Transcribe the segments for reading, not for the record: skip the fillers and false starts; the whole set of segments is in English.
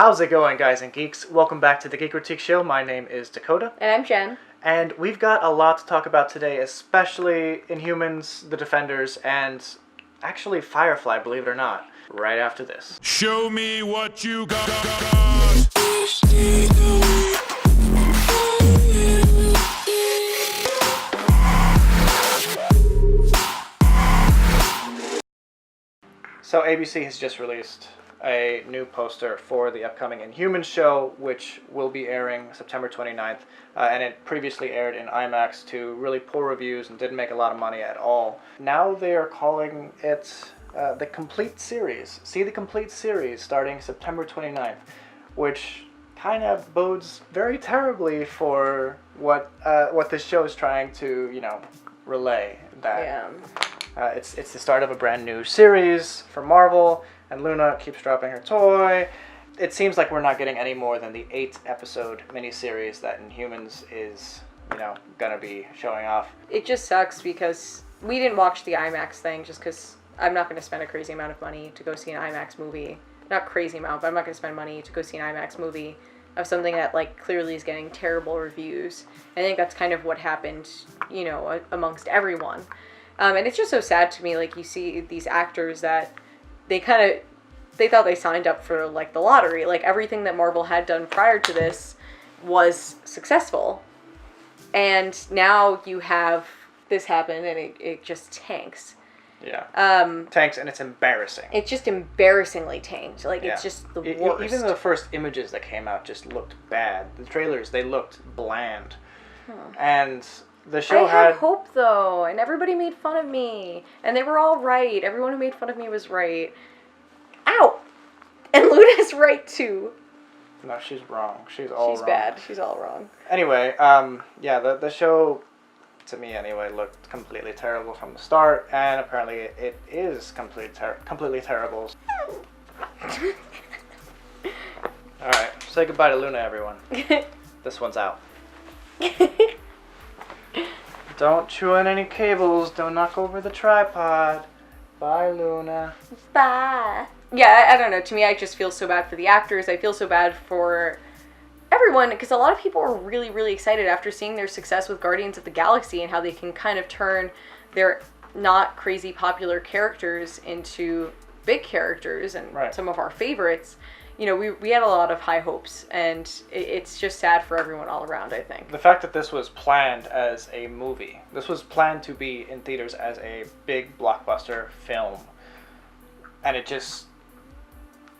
How's it going, guys and geeks? Welcome back to the Geek Critique Show. My name is Dakota. And I'm Jen. And we've got a lot to talk about today, especially Inhumans, The Defenders, and actually Firefly, believe it or not, right after this. Show me what you got. So ABC has just released a new poster for the upcoming Inhumans show, which will be airing September 29th, and it previously aired in IMAX to really poor reviews and didn't make a lot of money at all. Now they are calling it the complete series. See the complete series starting September 29th, which kind of bodes very terribly for what this show is trying to, relay. That it's the start of a brand new series for Marvel, and Luna keeps dropping her toy. It seems like we're not getting any more than the 8-episode miniseries that Inhumans is, gonna be showing off. It just sucks because we didn't watch the IMAX thing just because I'm not going to spend a crazy amount of money to go see an IMAX movie. Not crazy amount, but I'm not going to spend money to go see an IMAX movie of something that, clearly is getting terrible reviews. I think that's kind of what happened, amongst everyone. And it's just so sad to me, you see these actors that they thought they signed up for, the lottery. Everything that Marvel had done prior to this was successful. And now you have this happen, and it just tanks. Yeah. Tanks, and it's embarrassing. It's just embarrassingly tanked. It's just the worst. Even the first images that came out just looked bad. The trailers, they looked bland. And the show I had hope, though, and everybody made fun of me. And they were all right. Everyone who made fun of me was right. Ow! And Luna's right, too. No, she's wrong. She's all wrong. She's bad. She's all wrong. Anyway, the show, to me anyway, looked completely terrible from the start, and apparently it is completely terrible. Alright, say goodbye to Luna, everyone. This one's out. Don't chew on any cables, don't knock over the tripod. Bye, Luna. Bye. Yeah, I don't know. To me, I just feel so bad for the actors. I feel so bad for everyone, because a lot of people were really, really excited after seeing their success with Guardians of the Galaxy and how they can kind of turn their not crazy popular characters into big characters and some of our favorites. We had a lot of high hopes, and it's just sad for everyone all around, I think. The fact that this was planned as a movie, this was planned to be in theaters as a big blockbuster film, and it just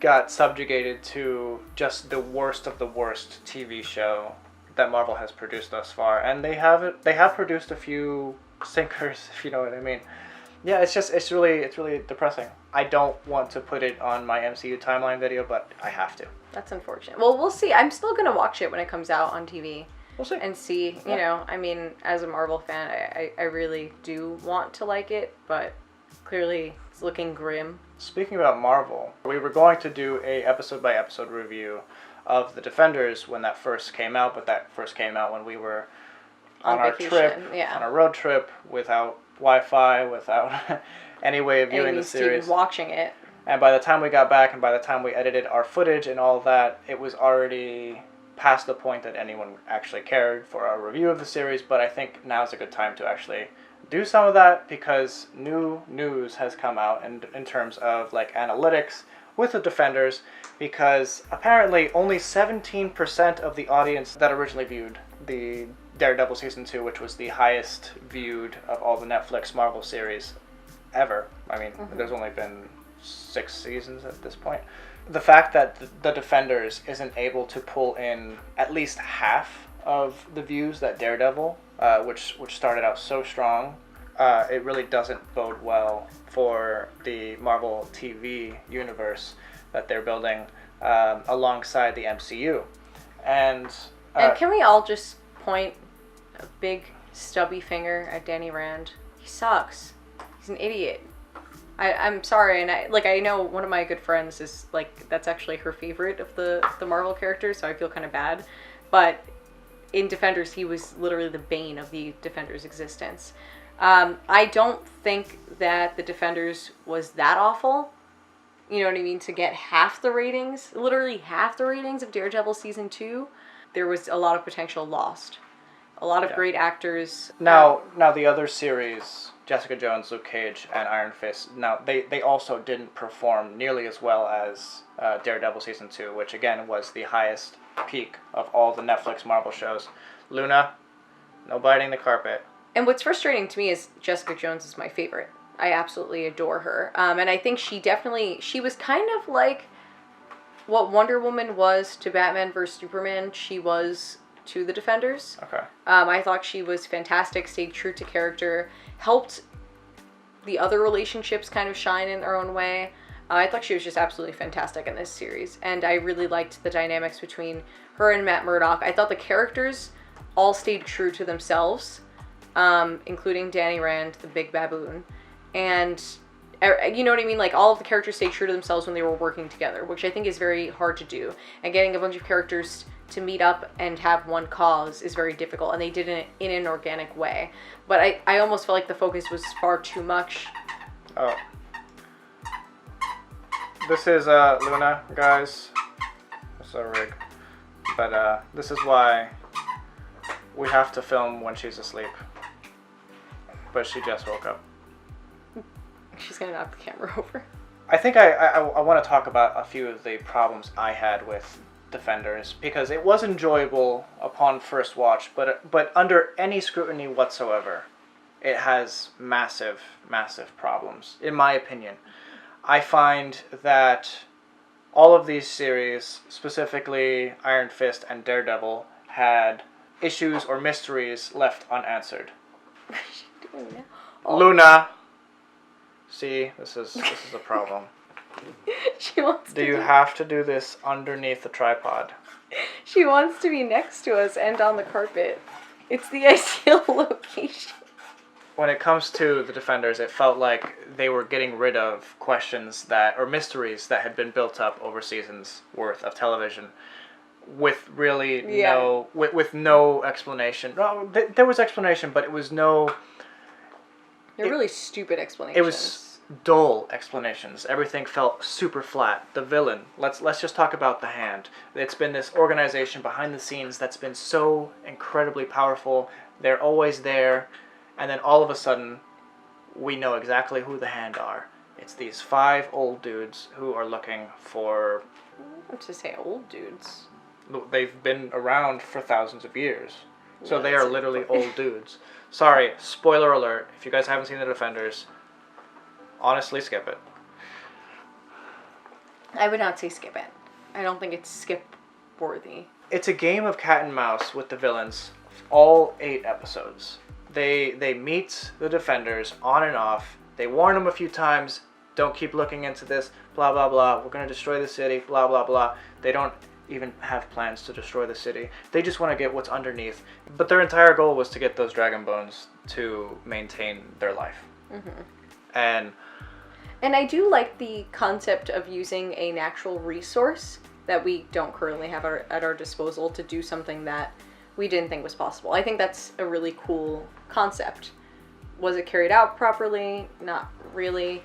got subjugated to just the worst of the worst TV show that Marvel has produced thus far. And they have produced a few sinkers, if you know what I mean. Yeah, it's really depressing. I don't want to put it on my MCU timeline video, but I have to. That's unfortunate. Well, we'll see. I'm still going to watch it when it comes out on TV. We'll see. And see, as a Marvel fan, I really do want to like it, but clearly it's looking grim. Speaking about Marvel, we were going to do a episode-by-episode review of The Defenders when that first came out, but that first came out when we were on our trip, on a road trip, without Wi-Fi, without any way of viewing the series. Watching it. And by the time we got back and by the time we edited our footage and all that, it was already past the point that anyone actually cared for our review of the series. But I think now's a good time to actually do some of that, because new news has come out in terms of analytics with the Defenders, because apparently only 17% of the audience that originally viewed the Daredevil Season 2, which was the highest viewed of all the Netflix Marvel series ever. I mean, there's only been 6 seasons at this point. The fact that the Defenders isn't able to pull in at least half of the views that Daredevil, which started out so strong, it really doesn't bode well for the Marvel TV universe that they're building alongside the MCU. And can we all just point a big stubby finger at Danny Rand? He sucks. He's an idiot. I'm sorry, and I know one of my good friends is that's actually her favorite of the Marvel characters, so I feel kind of bad. But in Defenders, he was literally the bane of the Defenders' existence. I don't think that the Defenders was that awful. you know what I mean, to get half the ratings, literally half the ratings of Daredevil season 2, there was a lot of potential lost. A lot of great actors. Now the other series, Jessica Jones, Luke Cage, and Iron Fist, now they also didn't perform nearly as well as Daredevil season 2, which again was the highest peak of all the Netflix Marvel shows. Luna, no biting the carpet. And what's frustrating to me is Jessica Jones is my favorite. I absolutely adore her. And I think she was kind of like what Wonder Woman was to Batman vs. Superman, she was to the Defenders. Okay. I thought she was fantastic, stayed true to character, helped the other relationships kind of shine in their own way. I thought she was just absolutely fantastic in this series. And I really liked the dynamics between her and Matt Murdock. I thought the characters all stayed true to themselves, including Danny Rand, the big baboon. And, you know what I mean? Like, all of the characters stayed true to themselves when they were working together, which I think is very hard to do. And getting a bunch of characters to meet up and have one cause is very difficult, and they did it in an organic way. But I almost felt like the focus was far too much. Oh. This is Luna, guys. It's a rig. But this is why we have to film when she's asleep. But she just woke up. She's gonna knock the camera over. I think I want to talk about a few of the problems I had with Defenders, because it was enjoyable upon first watch, but under any scrutiny whatsoever, it has massive problems, in my opinion. I find that all of these series, specifically Iron Fist and Daredevil, had issues or mysteries left unanswered. What is she doing now? Oh. Luna! See, this is a problem. She wants Do you have to do this underneath the tripod? She wants to be next to us and on the carpet. It's the ideal location. When it comes to the Defenders, it felt like they were getting rid of questions or mysteries that had been built up over seasons worth of television, with really with no explanation. No, there was explanation, but it was no. They're really stupid explanations. It was dull explanations. Everything felt super flat. The villain. Let's just talk about the Hand. It's been this organization behind the scenes that's been so incredibly powerful. They're always there. And then all of a sudden, we know exactly who the Hand are. It's these 5 old dudes who are looking for... I have to say old dudes. They've been around for thousands of years. So they are literally old dudes. Sorry, spoiler alert. If you guys haven't seen The Defenders, honestly, skip it. I would not say skip it. I don't think it's skip-worthy. It's a game of cat and mouse with the villains. All 8 episodes. They meet the Defenders on and off. They warn them a few times. Don't keep looking into this. Blah, blah, blah. We're going to destroy the city. Blah, blah, blah. They don't even have plans to destroy the city. They just want to get what's underneath. But their entire goal was to get those dragon bones to maintain their life. Mm-hmm. And I do like the concept of using a natural resource that we don't currently have at our disposal to do something that we didn't think was possible. I think that's a really cool concept. Was it carried out properly? Not really.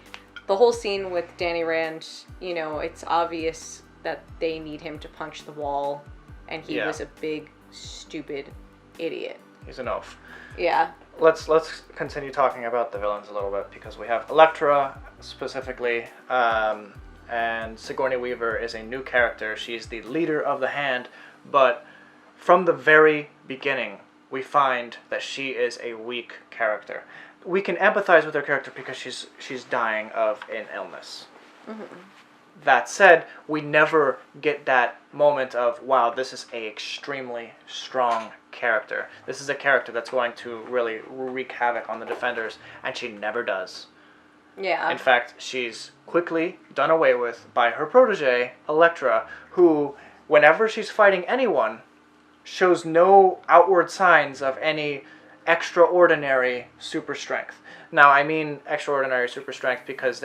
The whole scene with Danny Rand, you know, it's obvious that they need him to punch the wall, and he was a big, stupid idiot. He's an oaf. Yeah. Let's continue talking about the villains a little bit, because we have Elektra specifically, and Sigourney Weaver is a new character. She's the leader of the Hand, but from the very beginning, we find that she is a weak character. We can empathize with her character because she's dying of an illness. Mm-hmm. That said, we never get that moment of, wow, this is a extremely strong character. This is a character that's going to really wreak havoc on the Defenders, and she never does. Yeah. In fact, she's quickly done away with by her protege, Elektra, who, whenever she's fighting anyone, shows no outward signs of any extraordinary super strength. Now, I mean extraordinary super strength because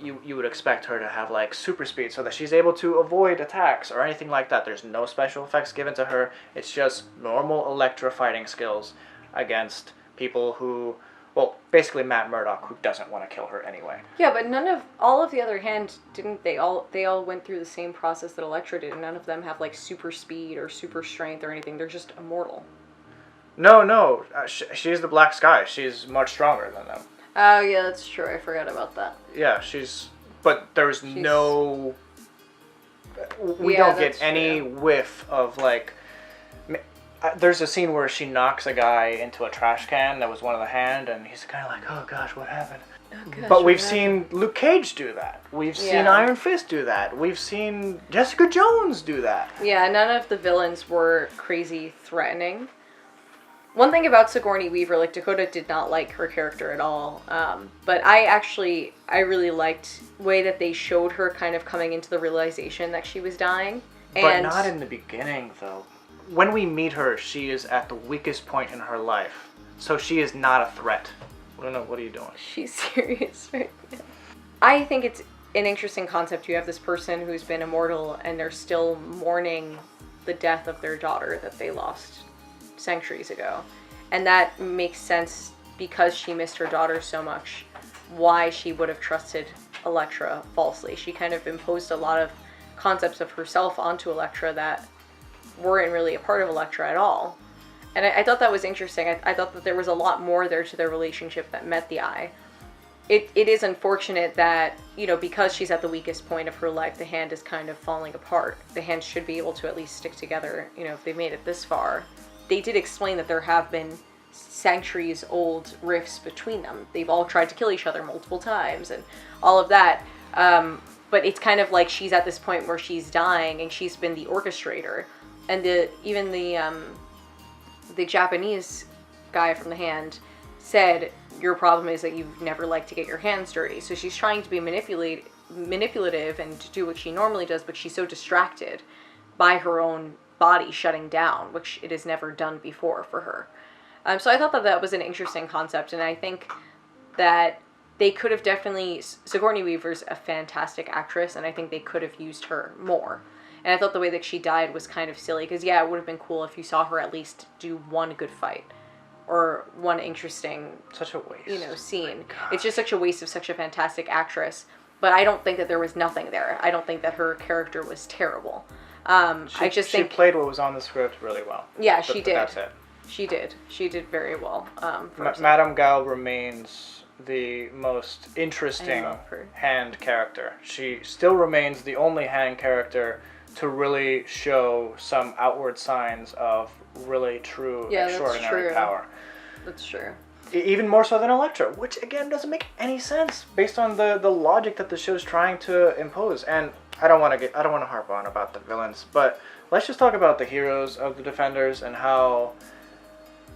you would expect her to have like super speed so that she's able to avoid attacks or anything like that. There's no special effects given to her. It's just normal Elektra fighting skills against people who, Well, basically Matt Murdock, who doesn't want to kill her anyway. Yeah, but all of the other hand, didn't they all went through the same process that Elektra did, and none of them have, like, super speed or super strength or anything. They're just immortal. No. She's the Black Sky. She's much stronger than them. Oh, yeah, that's true. I forgot about that. Yeah, but there's no... We don't get any whiff of, like... There's a scene where she knocks a guy into a trash can that was one of the hand, and he's kind of like, oh gosh, what happened? But we've seen Luke Cage do that. We've seen Iron Fist do that. We've seen Jessica Jones do that. Yeah, none of the villains were crazy threatening. One thing about Sigourney Weaver, like, Dakota did not like her character at all. But I really liked the way that they showed her kind of coming into the realization that she was dying. But not in the beginning, though. When we meet her, she is at the weakest point in her life. So she is not a threat. I don't know, what are you doing? She's serious right now. I think it's an interesting concept. You have this person who's been immortal and they're still mourning the death of their daughter that they lost centuries ago. And that makes sense because she missed her daughter so much, why she would have trusted Elektra falsely. She kind of imposed a lot of concepts of herself onto Elektra that weren't really a part of Elektra at all. And I thought that was interesting. I thought that there was a lot more there to their relationship that met the eye. It is unfortunate that, you know, because she's at the weakest point of her life, the hand is kind of falling apart. The hand should be able to at least stick together, you know, if they made it this far. They did explain that there have been centuries-old rifts between them. They've all tried to kill each other multiple times and all of that. But it's kind of like she's at this point where she's dying and she's been the orchestrator. And even the Japanese guy from the hand said, your problem is that you never like to get your hands dirty. So she's trying to be manipulative and to do what she normally does, but she's so distracted by her own body shutting down, which it has never done before for her. So I thought that was an interesting concept, and I think that they could have definitely... Sigourney Weaver's a fantastic actress, and I think they could have used her more. And I thought the way that she died was kind of silly, because yeah, it would have been cool if you saw her at least do one good fight. Or one interesting... Such a waste. You know, scene. It's just such a waste of such a fantastic actress. But I don't think that there was nothing there. I don't think that her character was terrible. I just think... She played what was on the script really well. Yeah, she did. That's it. She did. She did very well. Madame Gao remains the most interesting hand character. She still remains the only hand character to really show some outward signs of really true extraordinary power. That's true. Even more so than Elektra, which again doesn't make any sense based on the logic that the show's trying to impose. And I don't want to harp on about the villains, but let's just talk about the heroes of the Defenders and how,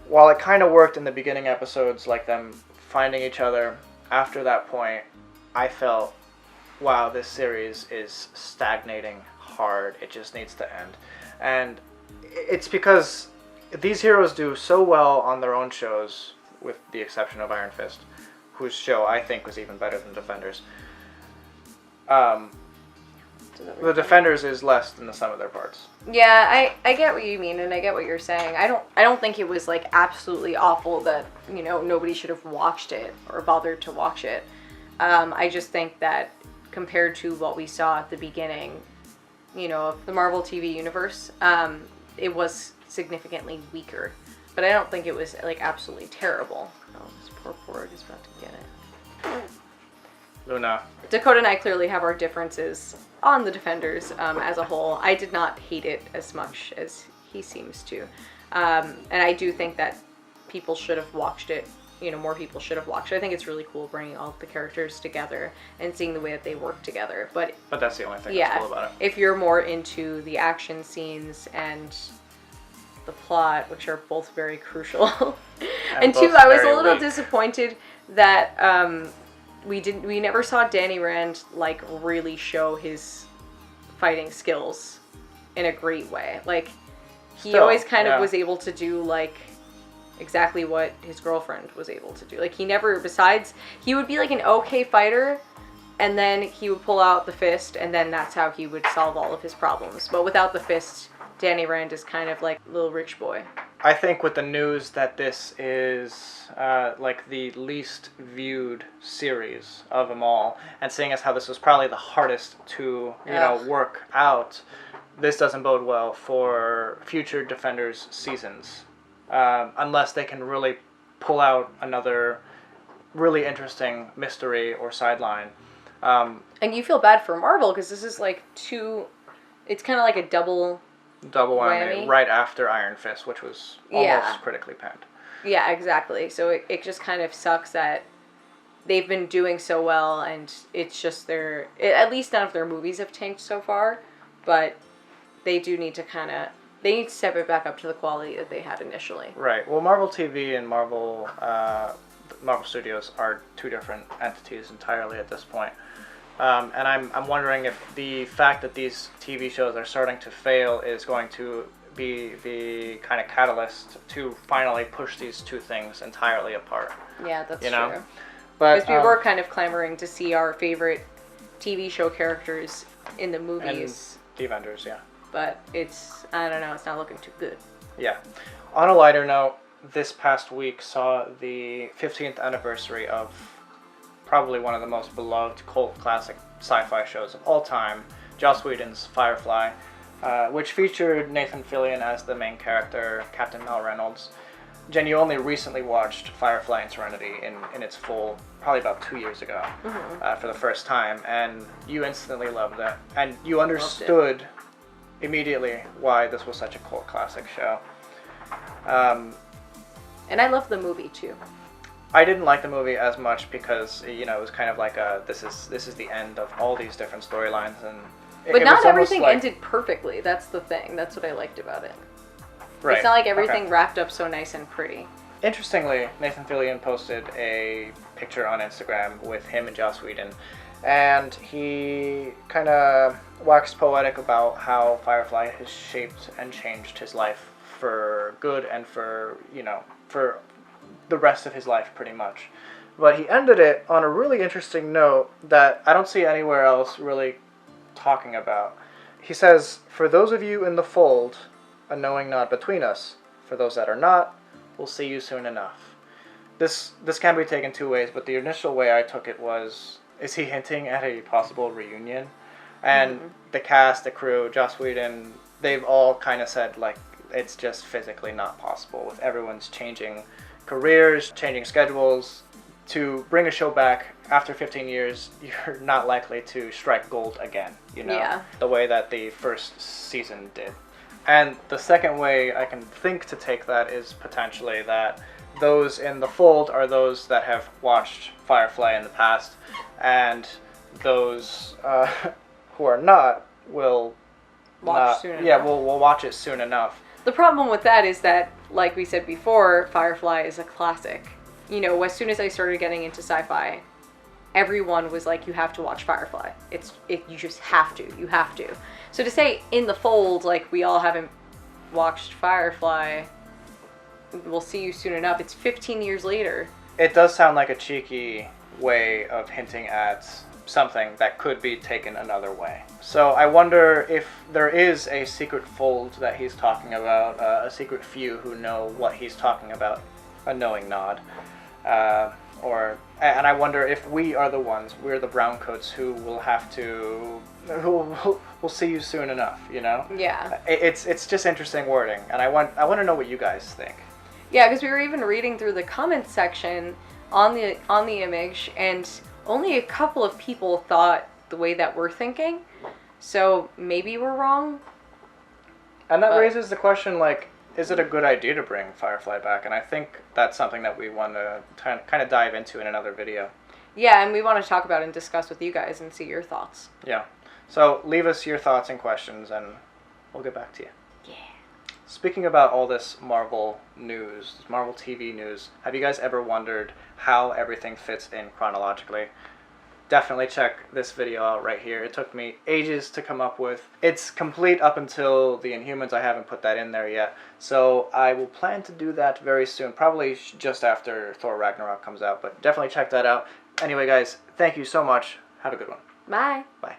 while it kind of worked in the beginning episodes, like them finding each other, after that point, I felt, wow, this series is stagnating hard. It just needs to end. And it's because these heroes do so well on their own shows, with the exception of Iron Fist, whose show I think was even better than Defenders. The Defenders is less than the sum of their parts. Yeah, I get what you mean, and I get what you're saying. I don't think it was like absolutely awful that, you know, nobody should have watched it or bothered to watch it. I just think that compared to what we saw at the beginning, you know, of the Marvel TV universe, it was significantly weaker. But I don't think it was like absolutely terrible. Oh, this poor Porg is about to get it. Luna. Dakota and I clearly have our differences on the Defenders as a whole. I did not hate it as much as he seems to. And I do think that people should have watched it. You know, more people should have watched it. I think it's really cool bringing all the characters together and seeing the way that they work together. But that's the only thing that's cool about it. If you're more into the action scenes and the plot, which are both very crucial. And two, I was a little disappointed that we never saw Danny Rand like really show his fighting skills in a great way. Like he always kind of was able to do like exactly what his girlfriend was able to do. Like he never, besides he would be like an okay fighter and then he would pull out the fist and then that's how he would solve all of his problems. But without the fist, Danny Rand is kind of like a little rich boy. I think with the news that this is like the least viewed series of them all, and seeing as how this was probably the hardest to work out, this doesn't bode well for future Defenders seasons, unless they can really pull out another really interesting mystery or sideline. And you feel bad for Marvel because this is like it's kind of like a double whammy right after Iron Fist, which was almost critically panned. Yeah, exactly. So it just kind of sucks that they've been doing so well, and it's just at least none of their movies have tanked so far, but they do need to they need to step it back up to the quality that they had initially. Right. Well, Marvel TV and Marvel Studios are two different entities entirely at this point. And I'm wondering if the fact that these TV shows are starting to fail is going to be the kind of catalyst to finally push these two things entirely apart. Yeah, that's true. But because we were kind of clamoring to see our favorite TV show characters in the movies. And the Avengers, yeah. But I don't know, it's not looking too good. Yeah. On a lighter note, this past week saw the 15th anniversary of probably one of the most beloved cult classic sci-fi shows of all time, Joss Whedon's Firefly, which featured Nathan Fillion as the main character, Captain Mal Reynolds. Jen, you only recently watched Firefly and Serenity in its full, probably about 2 years ago, for the first time, and you instantly loved it, and you understood immediately why this was such a cult classic show. And I love the movie too. I didn't like the movie as much because it was kind of like this is the end of all these different storylines, and but not everything ended perfectly. That's the thing. That's what I liked about it. Right. It's not like everything wrapped up so nice and pretty. Interestingly, Nathan Fillion posted a picture on Instagram with him and Joss Whedon, and he kind of waxed poetic about how Firefly has shaped and changed his life for good and for the rest of his life, pretty much. But he ended it on a really interesting note that I don't see anywhere else really talking about. He says, "For those of you in the fold, a knowing nod between us. For those that are not, we'll see you soon enough." This can be taken two ways, but the initial way I took it was, is he hinting at a possible reunion? And the cast, the crew, Joss Whedon, they've all kind of said, like, it's just physically not possible with everyone's changing careers, changing schedules. To bring a show back after 15 years, you're not likely to strike gold again, the way that the first season did. And the second way I can think to take that is potentially that those in the fold are those that have watched Firefly in the past, and those who are not will watch soon enough. Yeah, we'll watch it soon enough. The problem with that is that, like we said before, Firefly is a classic. As soon as I started getting into sci-fi, everyone was like, you have to watch Firefly. You just have to. You have to. So to say in the fold, like, we all haven't watched Firefly, we'll see you soon enough. It's 15 years later. It does sound like a cheeky way of hinting at something that could be taken another way. So I wonder if there is a secret fold that he's talking about, a secret few who know what he's talking about, a knowing nod. And I wonder if we are the ones, we're the browncoats who will have to, we'll see you soon enough, Yeah. It's just interesting wording, and I want to know what you guys think. Yeah, because we were even reading through the comments section on the image, and only a couple of people thought the way that we're thinking. So maybe we're wrong. And that raises the question, like, is it a good idea to bring Firefly back? And I think that's something that we want to kind of dive into in another video. Yeah, and we want to talk about and discuss with you guys and see your thoughts. Yeah. So leave us your thoughts and questions, and we'll get back to you. Yeah. Speaking about all this Marvel news, this Marvel TV news, have you guys ever wondered how everything fits in chronologically? Definitely check this video out right here. It took me ages to come up with. It's complete up until the Inhumans. I haven't put that in there yet. So I will plan to do that very soon, probably just after Thor Ragnarok comes out, but definitely check that out. Anyway, guys, thank you so much. Have a good one. Bye. Bye.